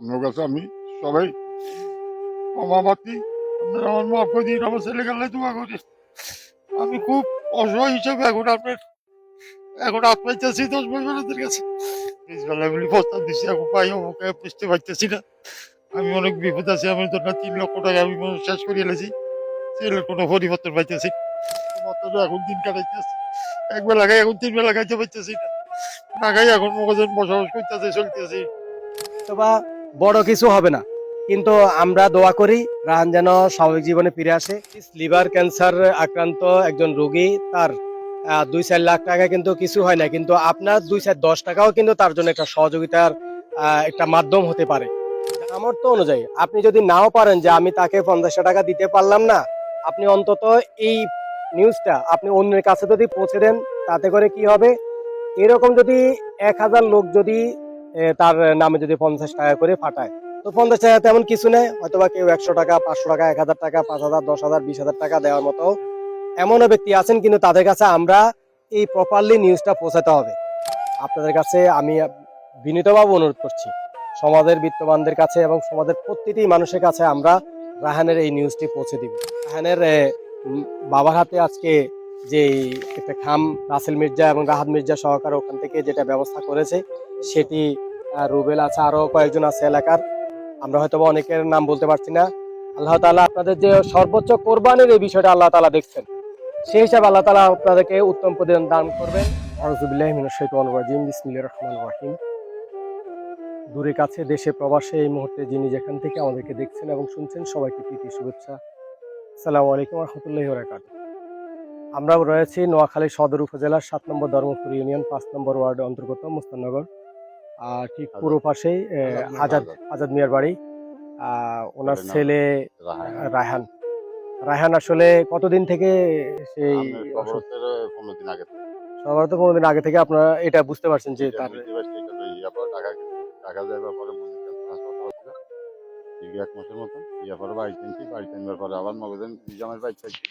আপনার কাছে আমি সবাই ক্ষমা প্রার্থী। আপনারা আমার মাফ করে দিন, আমার ছেলে গেলে দোয়া করি। আমি খুব অসহায় হিসেবে এখন আত্মহত্যাছি 10 বছরের কাছে বেলা বলি প্রস্তাব দিচ্ছি, এখন পাই আমাকে বুঝতে পারতেছি না। আমি অনেক বিপদ আছি, আমি তো না 3 লক্ষ টাকা আমি শেষ করে এলেছি, ছেলের কোনো পরিবর্তন পাইতেছি না। মতো এখন দিন কাটাইতেছি, একবেলা খাই এখন 3 বেলা খাইতে পারতেছি না, না খাই এখন মগজন বসবাস করতেছে চলতেছি। বা বড় কিছু হবে না, কিন্তু আমরা দোয়া করি রাহান যেন স্বাভাবিক জীবনে ফিরে আসে। লিভার ক্যান্সার আক্রান্ত একজন রোগী, তার 2-4 লাখ টাকা কিন্তু কিছু হয় না, কিন্তু আপনার 2-10 টাকাও কিন্তু তার জন্য একটা সহযোগিতার একটা মাধ্যম হতে পারে। আমার তো অনুযায়ী আপনি যদি নাও পারেন যে আমি তাকে 50 টাকা দিতে পারলাম না, আপনি অন্তত এই নিউজটা আপনি অন্যের কাছে যদি পৌঁছে দেন, তাতে করে কি হবে, এরকম যদি 1000 লোক যদি তার নামে যদি 50 টাকা করে ফাটায়, তো 50 টাকা তেমন কিছু নেই, হয়তোবা কেউ 100 টাকা, 500 টাকা, 1000 টাকা, 5000, 10,000, 20,000 টাকা দেওয়ার মতো এমনও ব্যক্তি আছেন, কিন্তু তাদের কাছে আমরা এই প্রপারলি নিউজটা পৌঁছাতে হবে। আপনাদের কাছে আমি বিনীতভাবে অনুরোধ করছি, সমাজের বিত্তবানদের কাছে এবং সমাজের প্রতিটি মানুষের কাছে আমরা রাহানের এই নিউজটি পৌঁছে দিব। রাহানের বাবার হাতে আজকে যে একটা খাম রাসেল মির্জা এবং রাহাত মির্জা সহকারে ওখান থেকে যেটা ব্যবস্থা করেছে, সেটি রুবেল আছে, আরো কয়েকজন আছে এলাকার, আমরা হয়তো অনেকের নাম বলতে পারছি না। আল্লাহ তাআলা আপনাদের যে সর্বোচ্চ কোরবানির এই বিষয়টা আল্লাহ তাআলা দেখছেন, সেই হিসাবে আল্লাহ তাআলা আপনাদেরকে উত্তম প্রতিদান দান করবেন। আউযু বিল্লাহি মিনাশ শাইতানির রাজিম, বিসমিল্লাহির রহমানির রহিম। দূরে কাছে দেশে প্রবাসে এই মুহূর্তে যিনি যেখান থেকে আমাদেরকে দেখছেন এবং শুনছেন, সবাইকে প্রীতি শুভেচ্ছা। আসসালামু আলাইকুম ওয়া রাহমাতুল্লাহি ওয়া বারাকাতুহু। আমরা রয়েছি নোয়াখালী সদর উপজেলার 7 নম্বর ধর্মপুর ইউনিয়ন 5 নম্বর ওয়ার্ডের অন্তর্গত মুস্তাননগর, ঠিক পূর্ব পাশেই আজাদ আজাদ মিয়ার বাড়ি। ওনার ছেলে রায়হান। রায়হান আসলে কতদিন থেকে সেই সবার তো 15 দিন আগে থেকে আপনারা এটা বুঝতে পারছেন যে তার 1 মাসের মতন ইয়ার পরে বাড়ি কিনছি, বাড়ি কিনবার পরে আবার মগজেন নিজামের বাড়ি চাইছি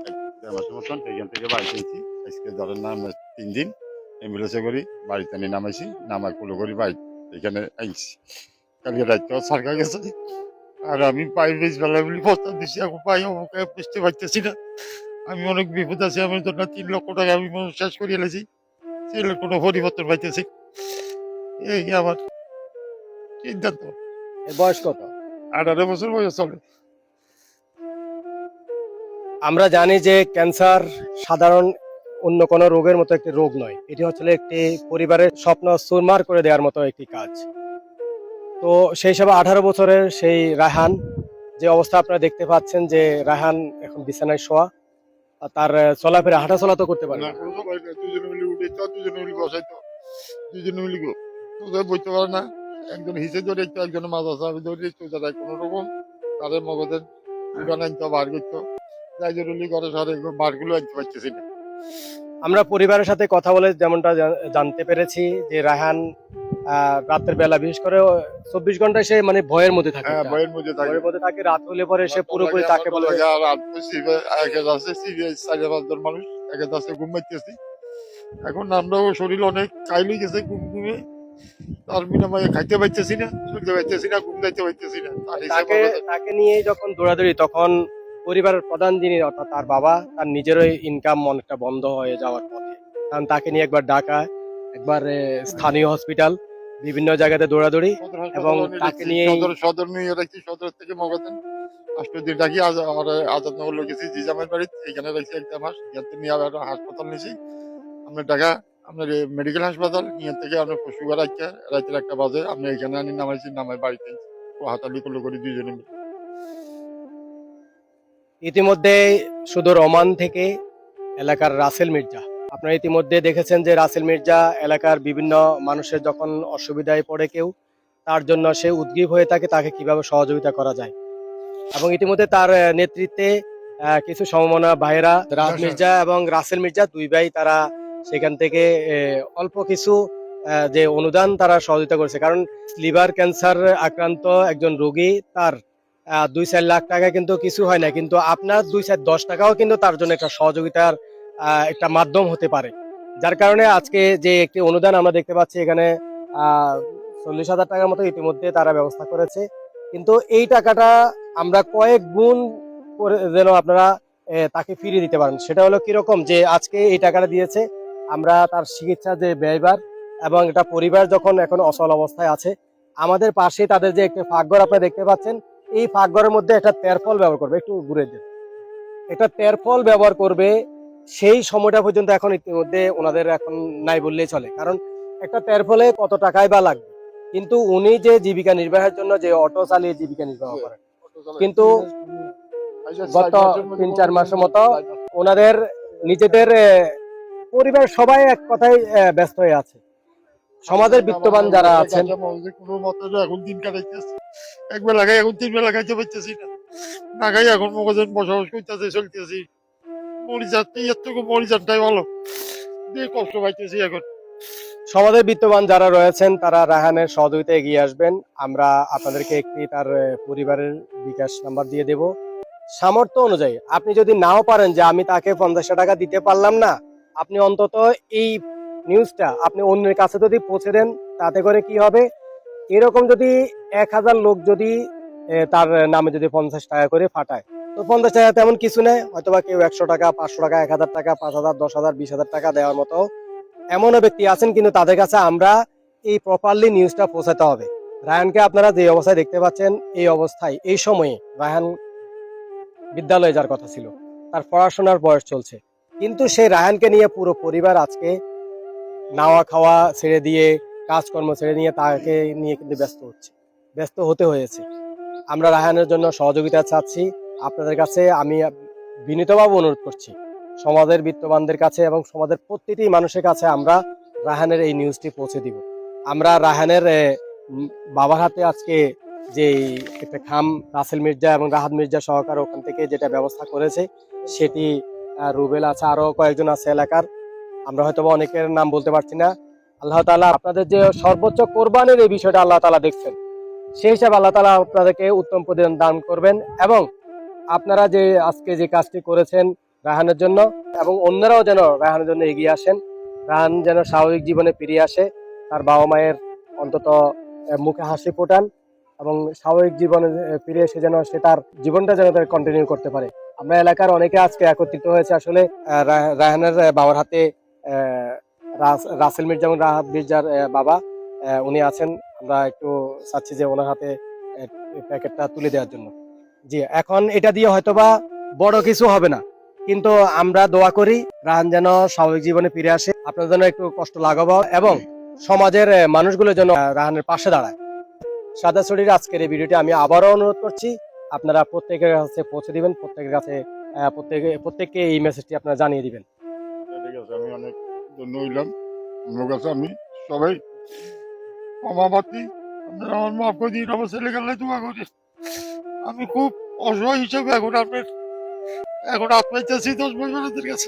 1 দেড় মাসের মতন, সেইখান থেকে বাড়ি কিনছি। আজকে ধরেন না 3 দিন অ্যাম্বুলেন্সে করি বাড়িতে নিয়ে নামাইছি, নামাই কুলো করি বাড়ি এখানে আইছি। কালকে রাত্রেও সরকার গেছে, আর আমি পাই বেশ বেলা বলি প্রস্তাব দিচ্ছি, এখন পাই আমাকে বুঝতে পারতেছি না। আমি অনেক বিপদ আছি, আমি তো না 3 লক্ষ টাকা আমি শেষ করে এলেছি, ছেলের কোনো পরিবর্তন পাইতেছি, এই আমার সিদ্ধান্ত। বয়স কত? 18 বছর বয়স চলে। আমরা জানি যে ক্যান্সার সাধারণ অন্য কোনো রোগের মতো একটি রোগ নয়, এটি হচ্ছে একটি পরিবারের স্বপ্ন চুরমার করে দেওয়ার মতো একটি কাজ। তো সেই হিসাবে 18 বছরের সেই রায়হান, যে অবস্থা আপনারা দেখতে পাচ্ছেন যে রায়হান এখন বিছানায় শোয়া, আর তার চলাফেরা হাঁটাচলা তো করতে পারে না না। কোনো সময় না, দুজনে মিলে উঠে তো দুজনে মিলে বসাইতো, দুজনে মিলে সোজা বইতে পারে না, একজন হিসে ধরে একটু, একজন মাথা চাপে ধরে সোজা দেয় কোনো রকম, তারে মগজের উড়ান আনতো বার করতো, যাই জরুরি করে সারে বারগুলো আনতে পারতেছি না। আমরা পরিবারের সাথে কথা বলে যেমনটা জানতে পেরেছি যে রায়হান রাতের বেলা বিশেষ করে 24 ঘন্টায় সে মানে ভয়ের মধ্যে থাকে, হ্যাঁ বইয়ের মধ্যে থাকে, ভয়ের মধ্যে থাকে। রাত হলে পরে সে পুরোপুরি তাকে বলে আর একে যাচ্ছে সিরিয়াস 4-5 জন মানুষ একে যাচ্ছে ঘুম পাইতেছি। এখন আমরাও শরীর অনেক কাইলি গেছে ঘুম ঘুমে, তার বিনিময়ে খাইতে পাইতেছি না, শুনতে পাইতেছি না, ঘুম যাইতে পাইতেছি না। তাকে তাকে নিয়ে যখন দৌড়াদৌড়ি, তখন পরিবারের প্রধান যিনি অর্থাৎ তার বাবা, তার নিজেরও ইনকাম অনেকটা বন্ধ হয়ে যাওয়ার পথে, কারণ তাকে নিয়ে একবার ঢাকা, একবার স্থানীয় হসপিটাল, বিভিন্ন জায়গাতে দৌড়াদৌড়ি, এবং তাকে নিয়ে সদর নিয়ে রাখছি, সদর থেকে মগাতেন 8 দিন রাখি আজাদনগর লোক গেছি জিজামের বাড়ি, এখানে রাখছি 1 মাস, ইয়াতে নিয়ে আবার হাসপাতাল নিয়েছি আপনার ঢাকা, আপনার মেডিকেল হাসপাতাল, ইয়ার থেকে আপনার সুগার রাখতে রাতের 1টা বাজে আপনি এখানে আনি নামাইছি, নামাই বাড়িতে হাতালি করলো করি দুজনে মিলে। ইতিমধ্যে শুধু রোমান থেকে এলাকার রাসেল মির্জা, আপনারা ইতিমধ্যে দেখেছেন যে রাসেল মির্জা এলাকার বিভিন্ন মানুষের যখন অসুবিধায় পড়ে কেউ, তার জন্য সে উদ্গ্রীব হয়ে থাকে তাকে কিভাবে সহযোগিতা করা যায়, এবং ইতিমধ্যে তার নেতৃত্বে কিছু সমমনা ভাইয়েরা রাহাত মির্জা এবং রাসেল মির্জা দুই ভাই, তারা সেখান থেকে অল্প কিছু যে অনুদান তারা সহযোগিতা করেছে। কারণ লিভার ক্যান্সার আক্রান্ত একজন রোগী, তার 2-4 লাখ টাকা কিন্তু কিছু হয় না, কিন্তু আপনার 2-10 টাকাও কিন্তু তার জন্য একটা সহযোগিতার একটা মাধ্যম হতে পারে। যার কারণে আজকে যে একটি অনুদান আমরা দেখতে পাচ্ছি এখানে 40,000 টাকার মতো ইতিমধ্যে তারা ব্যবস্থা করেছে। কিন্তু এই টাকাটা আমরা কয়েক গুণ করে যেন আপনারা তাকে ফিরিয়ে দিতে পারেন। সেটা হলো কিরকম, যে আজকে এই টাকাটা দিয়েছে, আমরা তার চিকিৎসা যে ব্যয়ভার এবং এটা পরিবার যখন এখন অচল অবস্থায় আছে, আমাদের পাশে তাদের যে একটা ফাঁকঘর আপনারা দেখতে পাচ্ছেন, এই ফাঁকঘরের মধ্যে একটা তেরপল ব্যবহার করবে, একটু ঘুরে দেন, একটা তেরপল ব্যবহার করবে। সেই সময়টা পর্যন্ত এখন ইতিমধ্যে ওনাদের এখন নাই বললেই চলে, কারণ একটা তেরপলে কত টাকাই বা লাগবে। কিন্তু উনি যে জীবিকা নির্বাহের জন্য যে অটো চালিয়ে জীবিকা নির্বাহ করেন, কিন্তু গত 3-4 মাসের মতো ওনাদের নিজেদের পরিবার সবাই এক কথায় ব্যস্ত হয়ে আছে। সমাজের বিত্তবান যারা আছেন, কোনো মতে এখন দিন কাটাইতেছে, এক বেলা খাই এখন 3 বেলা খাইতে পারতেছি না, না খাই এখন মগজের বসবাস করতেছে, চলতেছি। মরিজানটাই ভালো, দিয়ে কষ্ট পাইতেছি এখন। সমাজের বিত্তবান যারা রয়েছেন তারা রায়হানের সহযোগিতায় এগিয়ে আসবেন। আমরা আপনাদেরকে একটি তার পরিবারের বিকাশ নাম্বার দিয়ে দেব। সামর্থ্য অনুযায়ী আপনি যদি নাও পারেন যে আমি তাকে 50 টাকা দিতে পারলাম না, আপনি অন্তত এই নিউজটা আপনি অন্যের কাছে যদি পৌঁছে দেন, তাতে করে কি হবে, এরকম যদি 1000 লোক যদি তার নামে যদি 50 টাকা করে ফাটায়, তো 50 টাকা তেমন কিছু নেই, হয়তোবা কেউ 100 টাকা, 500 টাকা, 1000 টাকা, 5000, 10,000, 20,000 টাকা দেওয়ার মতো এমনও ব্যক্তি আছেন, কিন্তু তাদের কাছে আমরা এই প্রপারলি নিউজটা পৌঁছাতে হবে। রায়হানকে আপনারা যে অবস্থায় দেখতে পাচ্ছেন, এই অবস্থায় এই সময়ে রায়হান বিদ্যালয়ে যার কথা ছিল, তার পড়াশোনার বয়স চলছে, কিন্তু সেই রায়হানকে নিয়ে পুরো পরিবার আজকে নাওয়া খাওয়া ছেড়ে দিয়ে, কাজকর্ম ছেড়ে নিয়ে তাকে নিয়ে কিন্তু ব্যস্ত হতে হয়েছে। আমরা রায়হানের জন্য সহযোগিতা চাচ্ছি। আপনাদের কাছে আমি বিনীতভাবে অনুরোধ করছি, সমাজের বিত্তবানদের কাছে এবং সমাজের প্রতিটি মানুষের কাছে আমরা রায়হানের এই নিউজটি পৌঁছে দিব। আমরা রায়হানের বাবার হাতে আজকে যে একটা খাম রাসেল মির্জা এবং রাহাত মির্জা সহকারে ওখান থেকে যেটা ব্যবস্থা করেছে, সেটি রুবেল আছে, আরো কয়েকজন আছে এলাকার, আমরা হয়তো অনেকের নাম বলতে পারছি না। আল্লাহ তাআলা আপনাদের যে সর্বোচ্চ কোরবানির এই বিষয়টা আল্লাহ তাআলা দেখছেন, সেই হিসাবে আল্লাহ তাআলা আপনাদেরকে উত্তম প্রতিদান দান করবেন। এবং আপনারা যে আজকে যে কাজটি করেছেন রায়হানের জন্য, এবং অন্যরাও যেন রায়হানের জন্য এগিয়ে আসেন, রায়হান যেন স্বাভাবিক জীবনে ফিরে আসে, তার বাবা মায়ের অন্তত মুখে হাসি ফোটান, এবং স্বাভাবিক জীবনে ফিরে এসে যেন সে তার জীবনটা যেন কন্টিনিউ করতে পারে। আমরা এলাকার অনেকে আজকে একত্রিত হয়েছে আসলে রায়হানের বাবার হাতে। রাসেল মির্জা এবং রাহাত মির্জার বাবা উনি আছেন, আমরা একটু চাচ্ছি যে ওনার হাতে প্যাকেটটা তুলে দেওয়ার জন্য। জি, এখন এটা দিয়ে হয়তোবা বড় কিছু হবে না, কিন্তু আমরা দোয়া করি রায়হান যেন স্বাভাবিক জীবনে ফিরে আসে, আপনার জন্য একটু কষ্ট লাগাবো, এবং সমাজের মানুষগুলো যেন রায়হানের পাশে দাঁড়ায়। সাদা ছড়ির আজকের এই ভিডিওটি আমি আবারও অনুরোধ করছি, আপনারা প্রত্যেকের কাছে পৌঁছে দিবেন, প্রত্যেকের কাছে প্রত্যেককে এই মেসেজটি আপনারা জানিয়ে দিবেন। ঠিক আছে, আমি অনেক ধন্য হইলাম। আমার কাছে আমি সবাই ক্ষমা প্রার্থী, আপনারা আমার মাফ করে দিন, আমার ছেলে গেলে দোয়া করি। আমি খুব অসহায় হিসাবে এখন আপনার এখন আত্মাইতেছি 10 ভাই বোনদের কাছে।